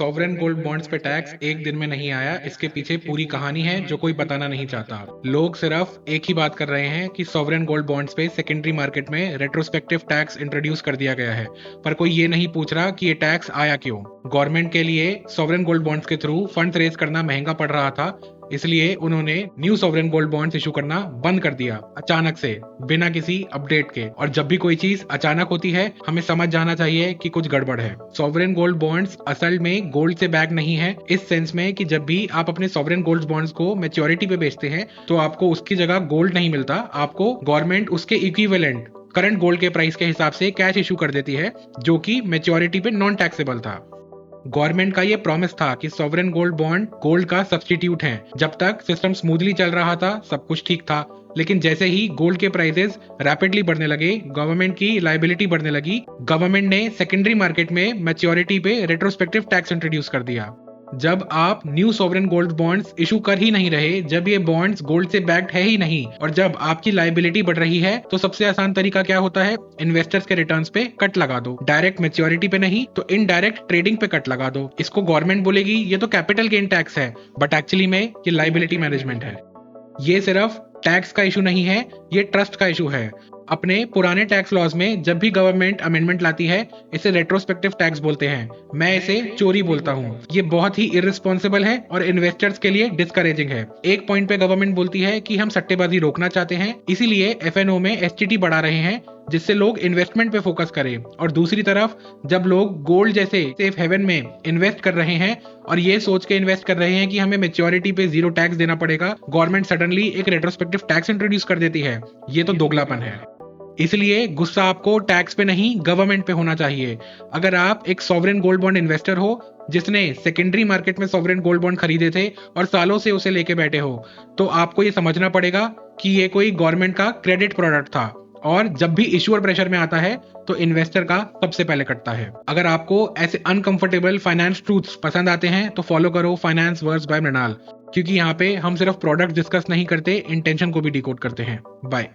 Sovereign gold bonds पे tax एक दिन में नहीं आया। इसके पीछे पूरी कहानी है जो कोई बताना नहीं चाहता। लोग सिर्फ एक ही बात कर रहे हैं कि सॉवरेन गोल्ड बॉन्ड्स पे सेकेंडरी मार्केट में रेट्रोस्पेक्टिव टैक्स इंट्रोड्यूस कर दिया गया है, पर कोई ये नहीं पूछ रहा कि ये टैक्स आया क्यों। गवर्नमेंट के लिए सॉवरेन गोल्ड बॉन्ड्स के थ्रू फंड रेज करना महंगा पड़ रहा था, इसलिए उन्होंने new sovereign gold bonds issue करना बंद कर दिया अचानक से, बिना किसी अपडेट के। और जब भी कोई चीज अचानक होती है, हमें समझ जाना चाहिए कि कुछ गड़बड़ है। सॉवरेन गोल्ड बॉन्ड्स असल में गोल्ड से बैक नहीं है, इस सेंस में कि जब भी आप अपने सॉवरेन गोल्ड बॉन्ड्स को मैच्योरिटी पे बेचते हैं तो आपको उसकी जगह गोल्ड नहीं मिलता, आपको गवर्नमेंट उसके इक्विवेलेंट करंट गोल्ड के प्राइस के हिसाब से कैश इशू कर देती है, जो कि मैच्योरिटी पे नॉन टैक्सेबल था। गवर्नमेंट का ये प्रॉमिस था कि सॉवरेन गोल्ड बॉन्ड गोल्ड का सब्स्टिट्यूट है। जब तक सिस्टम स्मूथली चल रहा था सब कुछ ठीक था, लेकिन जैसे ही गोल्ड के प्राइसेस रैपिडली बढ़ने लगे, गवर्नमेंट की लायबिलिटी बढ़ने लगी, गवर्नमेंट ने सेकेंडरी मार्केट में मैच्योरिटी पे रेट्रोस्पेक्टिव टैक्स इंट्रोड्यूस कर दिया। जब आप new sovereign gold bonds issue कर ही नहीं रहे, जब ये बॉन्ड्स गोल्ड से बैक्ड है ही नहीं, और जब आपकी लायबिलिटी बढ़ रही है, तो सबसे आसान तरीका क्या होता है? इन्वेस्टर्स के रिटर्न्स पे कट लगा दो। डायरेक्ट मैच्योरिटी पे नहीं तो इनडायरेक्ट ट्रेडिंग पे कट लगा दो। इसको गवर्नमेंट बोलेगी ये तो कैपिटल गेन टैक्स है, बट एक्चुअली में ये लायबिलिटी मैनेजमेंट है। ये सिर्फ टैक्स का इशू नहीं है, ये ट्रस्ट का इशू है। अपने पुराने टैक्स लॉज में जब भी गवर्नमेंट अमेंडमेंट लाती है, इसे रेट्रोस्पेक्टिव टैक्स बोलते हैं। मैं इसे चोरी बोलता हूँ। ये बहुत ही इररिस्पॉन्सिबल है और इन्वेस्टर्स के लिए डिस्करेजिंग है। एक पॉइंट पे गवर्नमेंट बोलती है कि हम सट्टेबाजी रोकना चाहते हैं, इसीलिए एफएनओ में एसटीटी बढ़ा रहे हैं, जिससे लोग इन्वेस्टमेंट पे फोकस करें। और दूसरी तरफ जब लोग गोल्ड जैसे सेफ हेवन में इन्वेस्ट कर रहे हैं और ये सोच के इन्वेस्ट कर रहे हैं कि हमें मैच्योरिटी पे जीरो टैक्स देना पड़ेगा, गवर्नमेंट सडनली एक रेट्रोस्पेक्टिव टैक्स इंट्रोड्यूस कर देती है। ये तो दोगलापन है। इसलिए गुस्सा आपको टैक्स पे नहीं, गवर्नमेंट पे होना चाहिए। अगर आप एक सॉवरेन गोल्ड बॉन्ड इन्वेस्टर हो जिसने सेकेंडरी मार्केट में सॉवरेन गोल्ड बॉन्ड खरीदे थे और सालों से उसे लेके बैठे हो, तो आपको ये समझना पड़ेगा कि ये कोई गवर्नमेंट का क्रेडिट प्रोडक्ट था, और जब भी इश्यूअर प्रेशर में आता है तो इन्वेस्टर का सबसे पहले कटता है। अगर आपको ऐसे अनकंफर्टेबल फाइनेंस ट्रूथ्स पसंद आते हैं तो फॉलो करो फाइनेंस वर्ड्स बाय मृणाल, क्योंकि यहाँ पे हम सिर्फ प्रोडक्ट डिस्कस नहीं करते, इंटेंशन को भी डिकोड करते हैं। बाय।